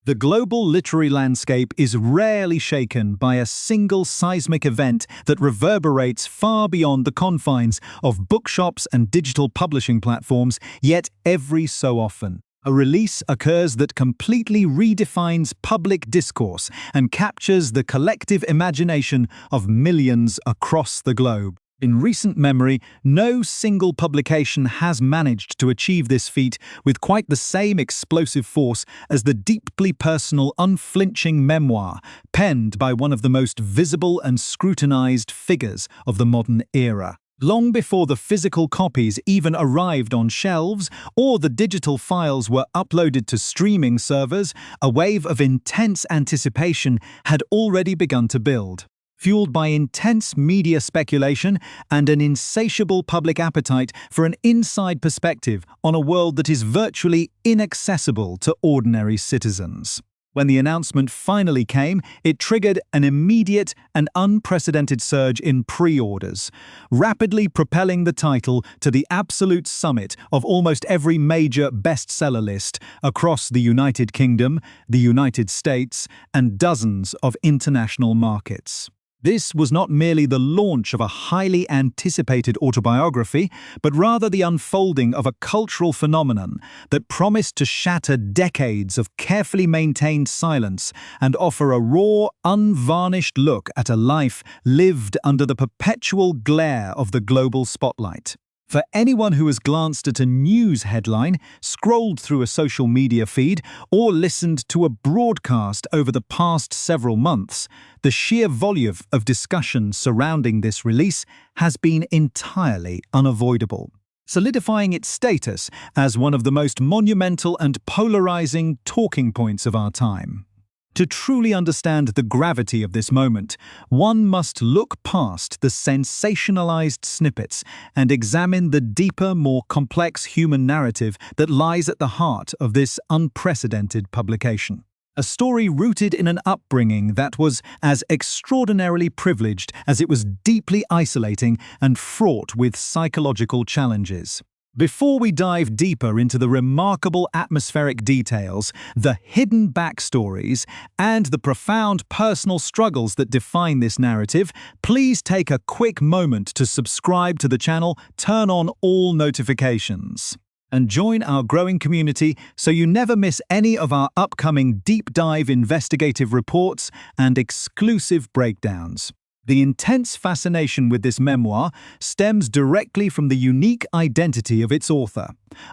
The global literary landscape is rarely shaken by a single seismic event that reverberates far beyond the confines of bookshops and digital publishing platforms, yet every so often, a release occurs that completely redefines public discourse and captures the collective imagination of millions across the globe. In recent memory, no single publication has managed to achieve this feat with quite the same explosive force as the deeply personal, unflinching memoir penned by one of the most visible and scrutinized figures of the modern era. Long before the physical copies even arrived on shelves or the digital files were uploaded to streaming servers, a wave of intense anticipation had already begun to build. Fueled by intense media speculation and an insatiable public appetite for an inside perspective on a world that is virtually inaccessible to ordinary citizens. When the announcement finally came, it triggered an immediate and unprecedented surge in pre-orders, rapidly propelling the title to the absolute summit of almost every major bestseller list across the United Kingdom, the United States, and dozens of international markets. This was not merely the launch of a highly anticipated autobiography, but rather the unfolding of a cultural phenomenon that promised to shatter decades of carefully maintained silence and offer a raw, unvarnished look at a life lived under the perpetual glare of the global spotlight. For anyone who has glanced at a news headline, scrolled through a social media feed, or listened to a broadcast over the past several months, the sheer volume of discussion surrounding this release has been entirely unavoidable, solidifying its status as one of the most monumental and polarizing talking points of our time. To truly understand the gravity of this moment, one must look past the sensationalized snippets and examine the deeper, more complex human narrative that lies at the heart of this unprecedented publication. A story rooted in an upbringing that was as extraordinarily privileged as it was deeply isolating and fraught with psychological challenges. Before we dive deeper into the remarkable atmospheric details, the hidden backstories, and the profound personal struggles that define this narrative, please take a quick moment to subscribe to the channel, turn on all notifications, and join our growing community so you never miss any of our upcoming deep dive investigative reports and exclusive breakdowns. The intense fascination with this memoir stems directly from the unique identity of its author,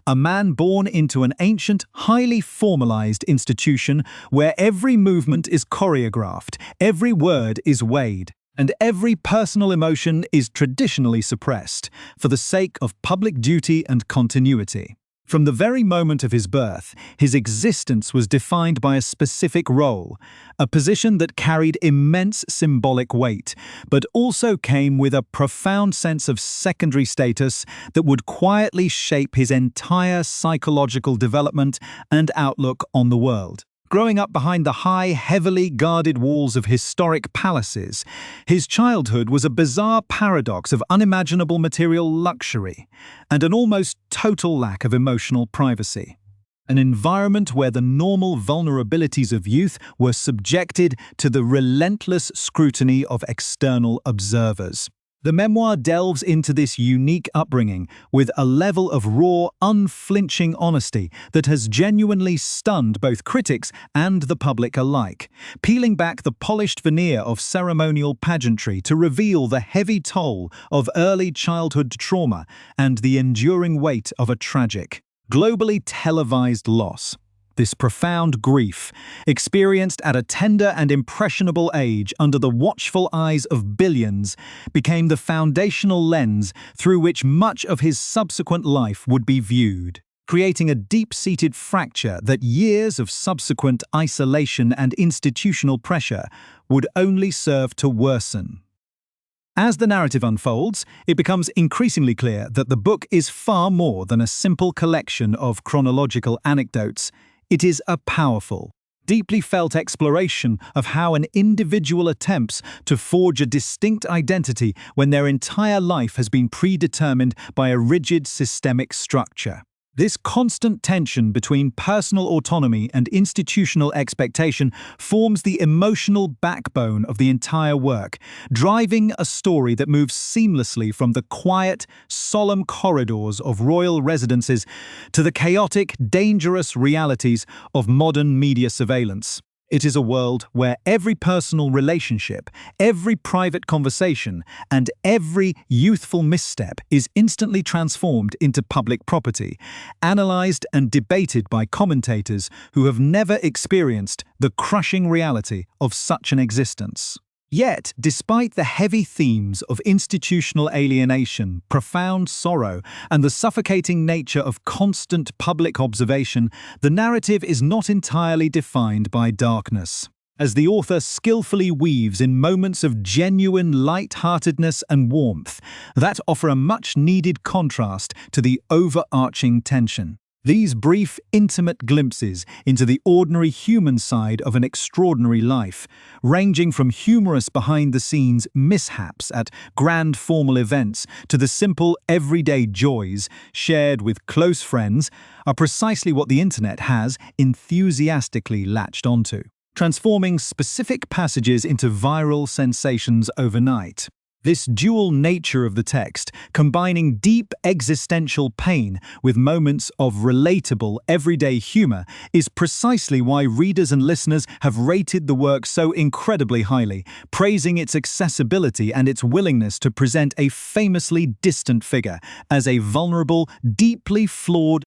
a man born into an ancient, highly formalized institution where every movement is choreographed, every word is weighed, and every personal emotion is traditionally suppressed for the sake of public duty and continuity. From the very moment of his birth, his existence was defined by a specific role, a position that carried immense symbolic weight, but also came with a profound sense of secondary status that would quietly shape his entire psychological development and outlook on the world. Growing up behind the high, heavily guarded walls of historic palaces, his childhood was a bizarre paradox of unimaginable material luxury and an almost total lack of emotional privacy. An environment where the normal vulnerabilities of youth were subjected to the relentless scrutiny of external observers. The memoir delves into this unique upbringing with a level of raw, unflinching honesty that has genuinely stunned both critics and the public alike, peeling back the polished veneer of ceremonial pageantry to reveal the heavy toll of early childhood trauma and the enduring weight of a tragic, globally televised loss. This profound grief, experienced at a tender and impressionable age under the watchful eyes of billions, became the foundational lens through which much of his subsequent life would be viewed, creating a deep-seated fracture that years of subsequent isolation and institutional pressure would only serve to worsen. As the narrative unfolds, it becomes increasingly clear that the book is far more than a simple collection of chronological anecdotes. It is a powerful, deeply felt exploration of how an individual attempts to forge a distinct identity when their entire life has been predetermined by a rigid systemic structure. This constant tension between personal autonomy and institutional expectation forms the emotional backbone of the entire work, driving a story that moves seamlessly from the quiet, solemn corridors of royal residences to the chaotic, dangerous realities of modern media surveillance. It is a world where every personal relationship, every private conversation, and every youthful misstep is instantly transformed into public property, analyzed and debated by commentators who have never experienced the crushing reality of such an existence. Yet, despite the heavy themes of institutional alienation, profound sorrow, and the suffocating nature of constant public observation, the narrative is not entirely defined by darkness. As the author skillfully weaves in moments of genuine light-heartedness and warmth that offer a much-needed contrast to the overarching tension. These brief, intimate glimpses into the ordinary human side of an extraordinary life, ranging from humorous behind-the-scenes mishaps at grand formal events to the simple, everyday joys shared with close friends, are precisely what the internet has enthusiastically latched onto, transforming specific passages into viral sensations overnight. This dual nature of the text, combining deep existential pain with moments of relatable, everyday humor, is precisely why readers and listeners have rated the work so incredibly highly, praising its accessibility and its willingness to present a famously distant figure as a vulnerable, deeply flawed,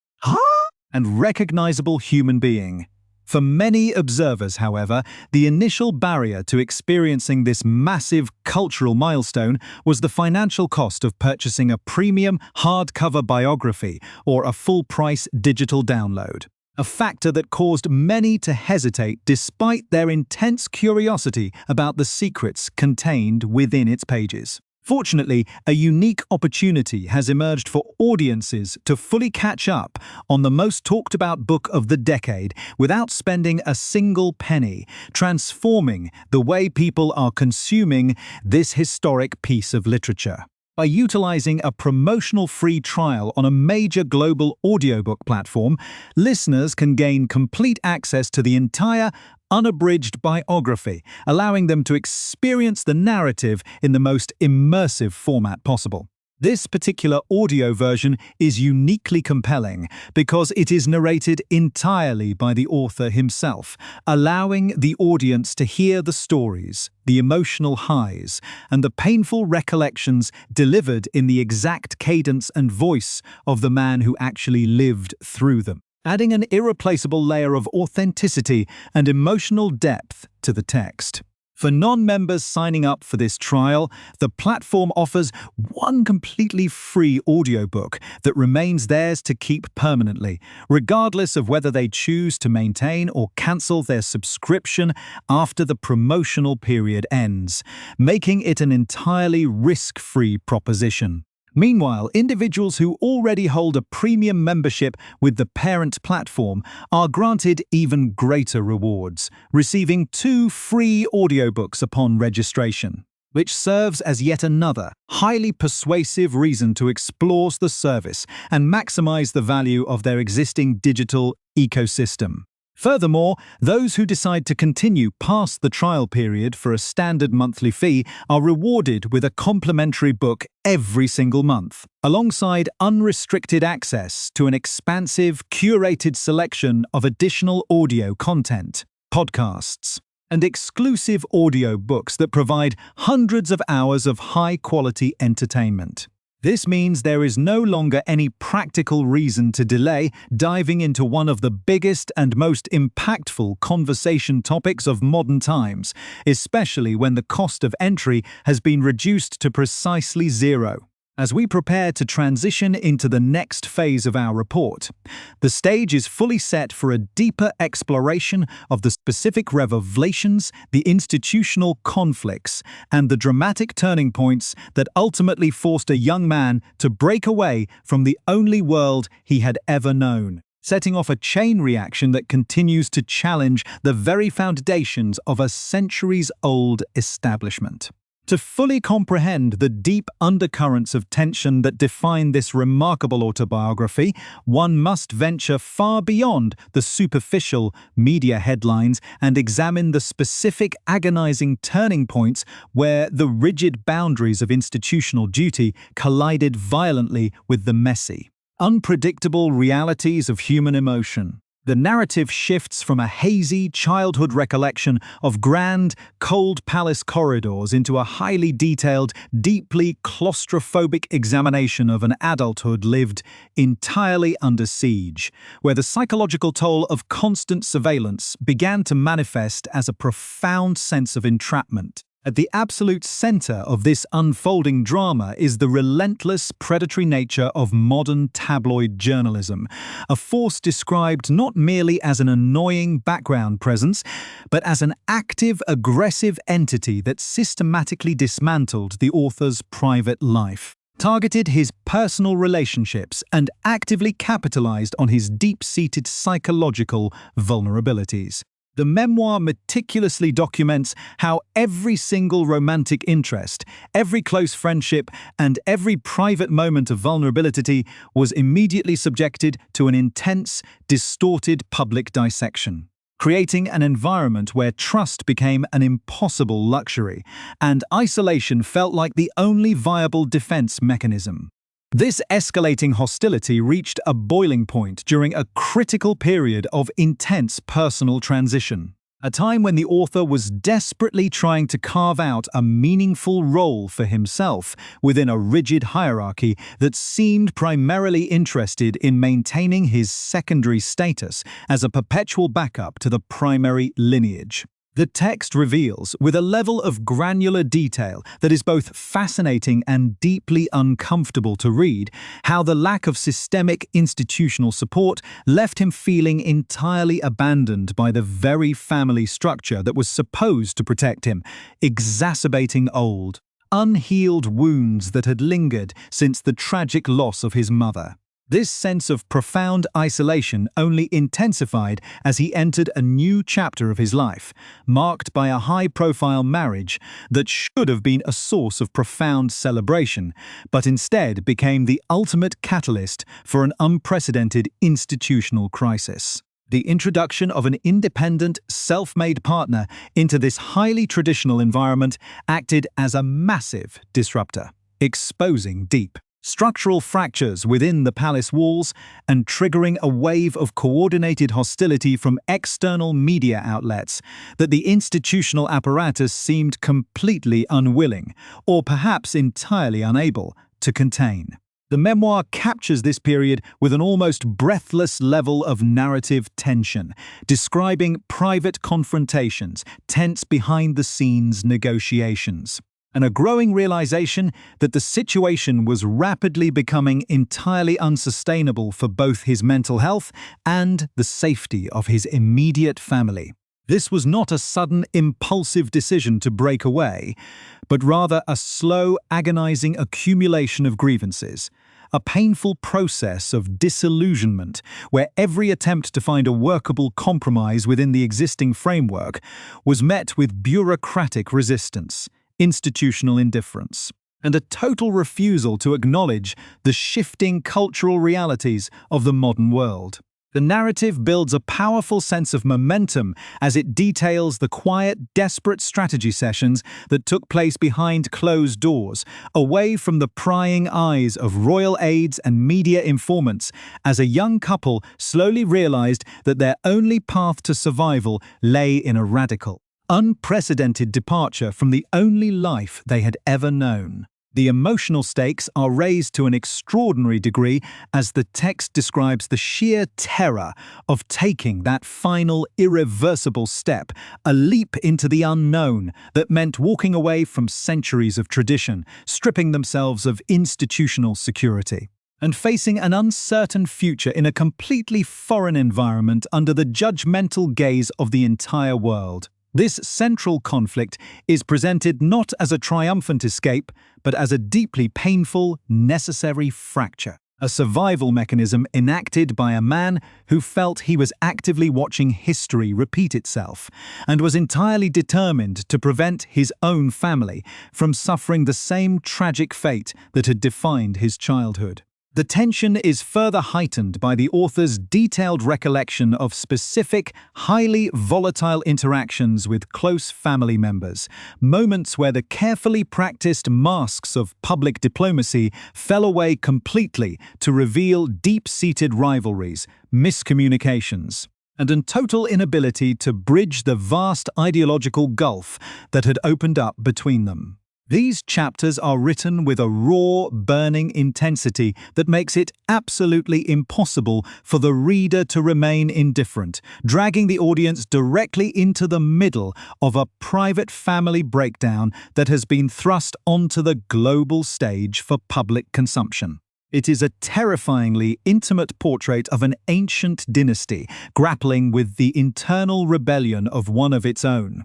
and recognizable human being. For many observers, however, the initial barrier to experiencing this massive cultural milestone was the financial cost of purchasing a premium hardcover biography or a full-price digital download, a factor that caused many to hesitate despite their intense curiosity about the secrets contained within its pages. Fortunately, a unique opportunity has emerged for audiences to fully catch up on the most talked-about book of the decade without spending a single penny, transforming the way people are consuming this historic piece of literature. By utilizing a promotional free trial on a major global audiobook platform, listeners can gain complete access to the entire unabridged biography, allowing them to experience the narrative in the most immersive format possible. This particular audio version is uniquely compelling because it is narrated entirely by the author himself, allowing the audience to hear the stories, the emotional highs, and the painful recollections delivered in the exact cadence and voice of the man who actually lived through them, adding an irreplaceable layer of authenticity and emotional depth to the text. For non-members signing up for this trial, the platform offers one completely free audiobook that remains theirs to keep permanently, regardless of whether they choose to maintain or cancel their subscription after the promotional period ends, making it an entirely risk-free proposition. Meanwhile, individuals who already hold a premium membership with the parent platform are granted even greater rewards, receiving 2 free audiobooks upon registration, which serves as yet another highly persuasive reason to explore the service and maximize the value of their existing digital ecosystem. Furthermore, those who decide to continue past the trial period for a standard monthly fee are rewarded with a complimentary book every single month, alongside unrestricted access to an expansive, curated selection of additional audio content, podcasts, and exclusive audio books that provide hundreds of hours of high-quality entertainment. This means there is no longer any practical reason to delay diving into one of the biggest and most impactful conversation topics of modern times, especially when the cost of entry has been reduced to precisely zero. As we prepare to transition into the next phase of our report, the stage is fully set for a deeper exploration of the specific revelations, the institutional conflicts, and the dramatic turning points that ultimately forced a young man to break away from the only world he had ever known, setting off a chain reaction that continues to challenge the very foundations of a centuries-old establishment. To fully comprehend the deep undercurrents of tension that define this remarkable autobiography, one must venture far beyond the superficial media headlines and examine the specific agonizing turning points where the rigid boundaries of institutional duty collided violently with the messy, unpredictable realities of human emotion. The narrative shifts from a hazy childhood recollection of grand, cold palace corridors into a highly detailed, deeply claustrophobic examination of an adulthood lived entirely under siege, where the psychological toll of constant surveillance began to manifest as a profound sense of entrapment. At the absolute center of this unfolding drama is the relentless predatory nature of modern tabloid journalism, a force described not merely as an annoying background presence, but as an active, aggressive entity that systematically dismantled the author's private life, targeted his personal relationships, and actively capitalized on his deep-seated psychological vulnerabilities. The memoir meticulously documents how every single romantic interest, every close friendship, and every private moment of vulnerability was immediately subjected to an intense, distorted public dissection, creating an environment where trust became an impossible luxury, and isolation felt like the only viable defense mechanism. This escalating hostility reached a boiling point during a critical period of intense personal transition, a time when the author was desperately trying to carve out a meaningful role for himself within a rigid hierarchy that seemed primarily interested in maintaining his secondary status as a perpetual backup to the primary lineage. The text reveals, with a level of granular detail that is both fascinating and deeply uncomfortable to read, how the lack of systemic institutional support left him feeling entirely abandoned by the very family structure that was supposed to protect him, exacerbating old, unhealed wounds that had lingered since the tragic loss of his mother. This sense of profound isolation only intensified as he entered a new chapter of his life, marked by a high-profile marriage that should have been a source of profound celebration, but instead became the ultimate catalyst for an unprecedented institutional crisis. The introduction of an independent, self-made partner into this highly traditional environment acted as a massive disruptor, exposing deep structural fractures within the palace walls and triggering a wave of coordinated hostility from external media outlets that the institutional apparatus seemed completely unwilling, or perhaps entirely unable, to contain. The memoir captures this period with an almost breathless level of narrative tension, describing private confrontations, tense behind-the-scenes negotiations, and a growing realization that the situation was rapidly becoming entirely unsustainable for both his mental health and the safety of his immediate family. This was not a sudden, impulsive decision to break away, but rather a slow, agonizing accumulation of grievances, a painful process of disillusionment where every attempt to find a workable compromise within the existing framework was met with bureaucratic resistance, institutional indifference, and a total refusal to acknowledge the shifting cultural realities of the modern world. The narrative builds a powerful sense of momentum as it details the quiet, desperate strategy sessions that took place behind closed doors, away from the prying eyes of royal aides and media informants, as a young couple slowly realized that their only path to survival lay in a radical, unprecedented departure from the only life they had ever known. The emotional stakes are raised to an extraordinary degree as the text describes the sheer terror of taking that final, irreversible step, a leap into the unknown that meant walking away from centuries of tradition, stripping themselves of institutional security, and facing an uncertain future in a completely foreign environment under the judgmental gaze of the entire world. This central conflict is presented not as a triumphant escape, but as a deeply painful, necessary fracture. a survival mechanism enacted by a man who felt he was actively watching history repeat itself and was entirely determined to prevent his own family from suffering the same tragic fate that had defined his childhood. The tension is further heightened by the author's detailed recollection of specific, highly volatile interactions with close family members, moments where the carefully practiced masks of public diplomacy fell away completely to reveal deep-seated rivalries, miscommunications, and a total inability to bridge the vast ideological gulf that had opened up between them. These chapters are written with a raw, burning intensity that makes it absolutely impossible for the reader to remain indifferent, dragging the audience directly into the middle of a private family breakdown that has been thrust onto the global stage for public consumption. It is a terrifyingly intimate portrait of an ancient dynasty grappling with the internal rebellion of one of its own.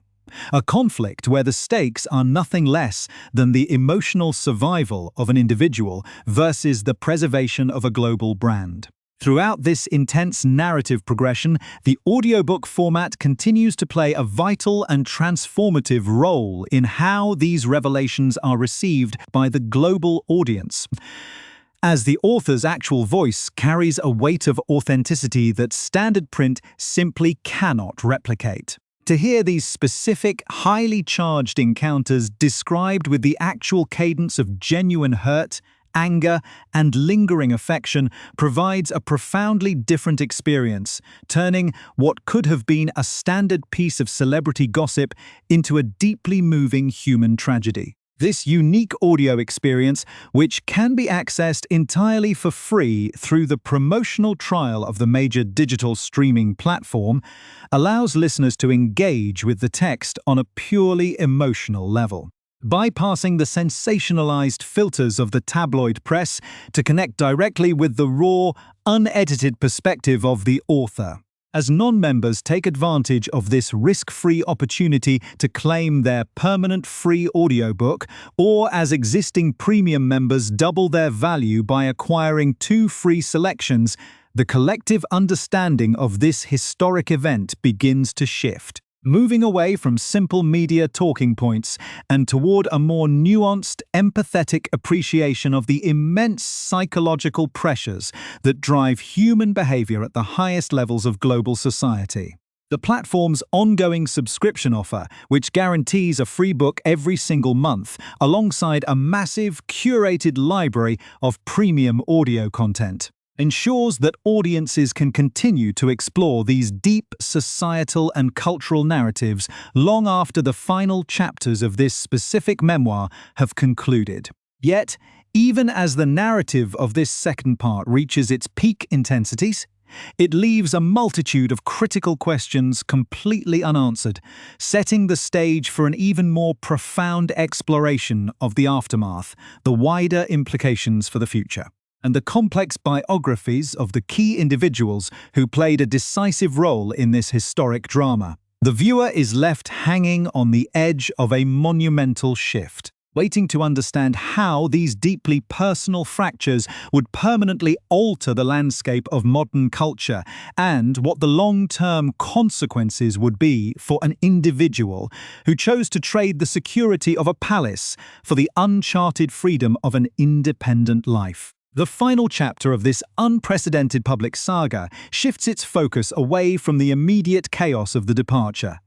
A conflict where the stakes are nothing less than the emotional survival of an individual versus the preservation of a global brand. Throughout this intense narrative progression, the audiobook format continues to play a vital and transformative role in how these revelations are received by the global audience, as the author's actual voice carries a weight of authenticity that standard print simply cannot replicate. To hear these specific, highly charged encounters described with the actual cadence of genuine hurt, anger, and lingering affection provides a profoundly different experience, turning what could have been a standard piece of celebrity gossip into a deeply moving human tragedy. This unique audio experience, which can be accessed entirely for free through the promotional trial of the major digital streaming platform, allows listeners to engage with the text on a purely emotional level, bypassing the sensationalized filters of the tabloid press to connect directly with the raw, unedited perspective of the author. As non-members take advantage of this risk-free opportunity to claim their permanent free audiobook, or as existing premium members double their value by acquiring 2 free selections, the collective understanding of this historic event begins to shift, moving away from simple media talking points and toward a more nuanced, empathetic appreciation of the immense psychological pressures that drive human behavior at the highest levels of global society. The platform's ongoing subscription offer, which guarantees a free book every single month, alongside a massive, curated library of premium audio content, ensures that audiences can continue to explore these deep societal and cultural narratives long after the final chapters of this specific memoir have concluded. Yet, even as the narrative of this second part reaches its peak intensities, it leaves a multitude of critical questions completely unanswered, setting the stage for an even more profound exploration of the aftermath, the wider implications for the future, and the complex biographies of the key individuals who played a decisive role in this historic drama. The viewer is left hanging on the edge of a monumental shift, waiting to understand how these deeply personal fractures would permanently alter the landscape of modern culture and what the long-term consequences would be for an individual who chose to trade the security of a palace for the uncharted freedom of an independent life. The final chapter of this unprecedented public saga shifts its focus away from the immediate chaos of the departure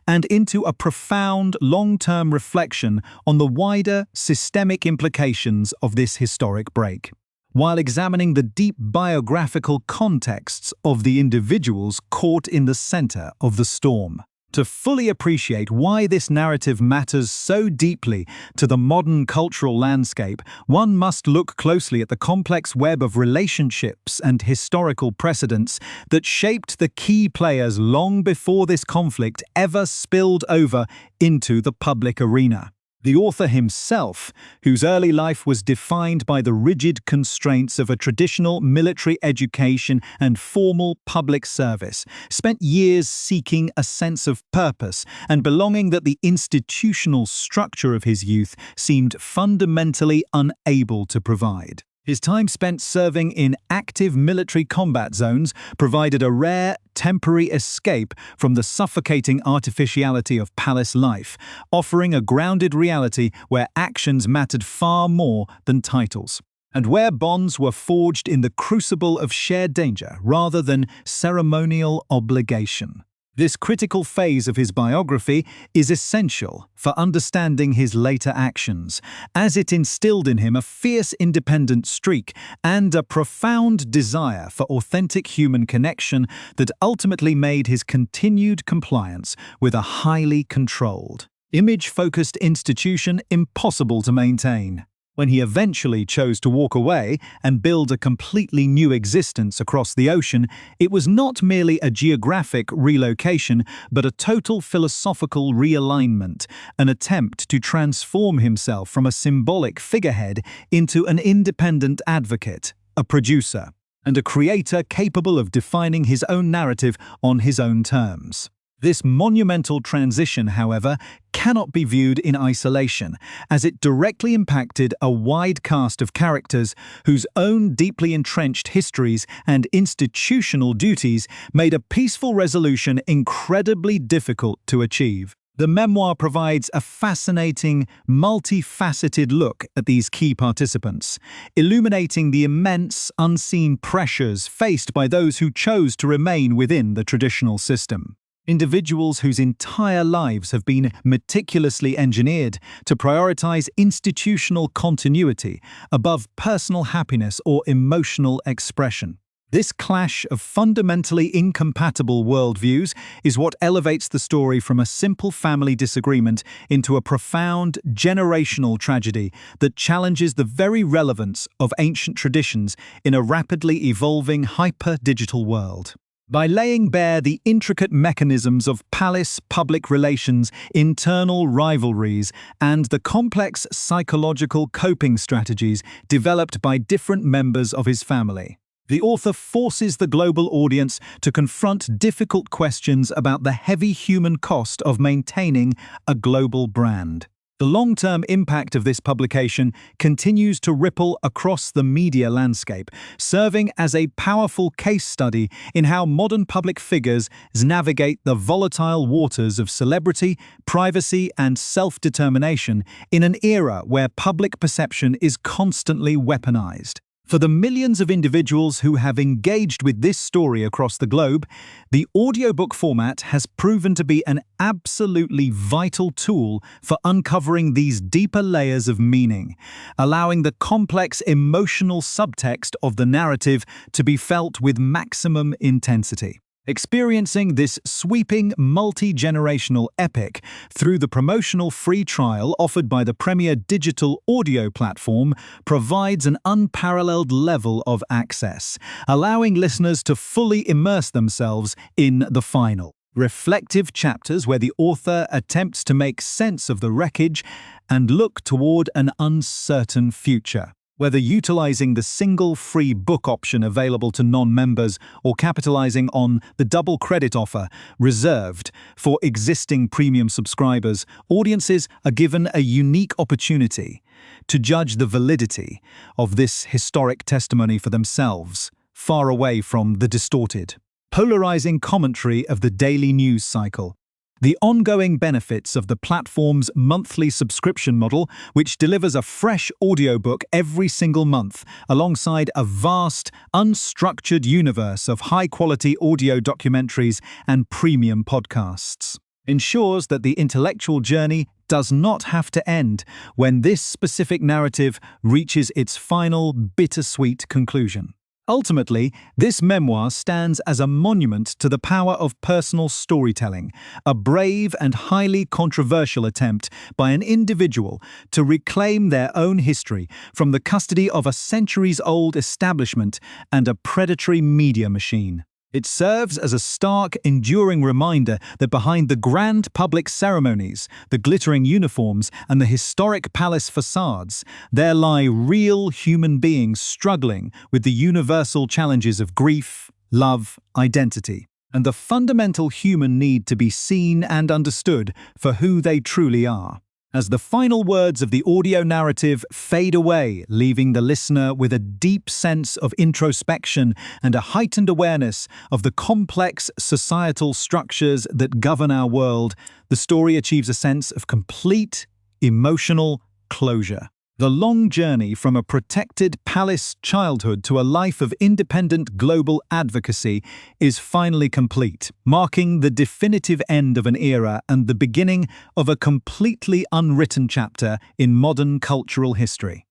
and into a profound, long-term reflection on the wider, systemic implications of this historic break, while examining the deep biographical contexts of the individuals caught in the center of the storm. To fully appreciate why this narrative matters so deeply to the modern cultural landscape, one must look closely at the complex web of relationships and historical precedents that shaped the key players long before this conflict ever spilled over into the public arena. The author himself, whose early life was defined by the rigid constraints of a traditional military education and formal public service, spent years seeking a sense of purpose and belonging that the institutional structure of his youth seemed fundamentally unable to provide. His time spent serving in active military combat zones provided a rare, temporary escape from the suffocating artificiality of palace life, offering a grounded reality where actions mattered far more than titles, and where bonds were forged in the crucible of shared danger rather than ceremonial obligation. This critical phase of his biography is essential for understanding his later actions, as it instilled in him a fierce independent streak and a profound desire for authentic human connection that ultimately made his continued compliance with a highly controlled, image-focused institution impossible to maintain. When he eventually chose to walk away and build a completely new existence across the ocean, it was not merely a geographic relocation, but a total philosophical realignment, an attempt to transform himself from a symbolic figurehead into an independent advocate, a producer, and a creator capable of defining his own narrative on his own terms. This monumental transition, however, cannot be viewed in isolation, as it directly impacted a wide cast of characters whose own deeply entrenched histories and institutional duties made a peaceful resolution incredibly difficult to achieve. The memoir provides a fascinating, multifaceted look at these key participants, illuminating the immense, unseen pressures faced by those who chose to remain within the traditional system. Individuals whose entire lives have been meticulously engineered to prioritize institutional continuity above personal happiness or emotional expression. This clash of fundamentally incompatible worldviews is what elevates the story from a simple family disagreement into a profound, generational tragedy that challenges the very relevance of ancient traditions in a rapidly evolving hyper-digital world. By laying bare the intricate mechanisms of palace public relations, internal rivalries, and the complex psychological coping strategies developed by different members of his family, the author forces the global audience to confront difficult questions about the heavy human cost of maintaining a global brand. The long-term impact of this publication continues to ripple across the media landscape, serving as a powerful case study in how modern public figures navigate the volatile waters of celebrity, privacy, and self-determination in an era where public perception is constantly weaponized. For the millions of individuals who have engaged with this story across the globe, the audiobook format has proven to be an absolutely vital tool for uncovering these deeper layers of meaning, allowing the complex emotional subtext of the narrative to be felt with maximum intensity. Experiencing this sweeping, multi-generational epic through the promotional free trial offered by the premier digital audio platform provides an unparalleled level of access, allowing listeners to fully immerse themselves in the final, reflective chapters where the author attempts to make sense of the wreckage and look toward an uncertain future. Whether utilizing the single free book option available to non-members or capitalizing on the double credit offer reserved for existing premium subscribers, audiences are given a unique opportunity to judge the validity of this historic testimony for themselves, far away from the distorted, polarizing commentary of the daily news cycle. The ongoing benefits of the platform's monthly subscription model, which delivers a fresh audiobook every single month, alongside a vast, unstructured universe of high-quality audio documentaries and premium podcasts, ensures that the intellectual journey does not have to end when this specific narrative reaches its final bittersweet conclusion. Ultimately, this memoir stands as a monument to the power of personal storytelling, a brave and highly controversial attempt by an individual to reclaim their own history from the custody of a centuries-old establishment and a predatory media machine. It serves as a stark, enduring reminder that behind the grand public ceremonies, the glittering uniforms, and the historic palace facades, there lie real human beings struggling with the universal challenges of grief, love, identity, and the fundamental human need to be seen and understood for who they truly are. As the final words of the audio narrative fade away, leaving the listener with a deep sense of introspection and a heightened awareness of the complex societal structures that govern our world, the story achieves a sense of complete emotional closure. The long journey from a protected palace childhood to a life of independent global advocacy is finally complete, marking the definitive end of an era and the beginning of a completely unwritten chapter in modern cultural history.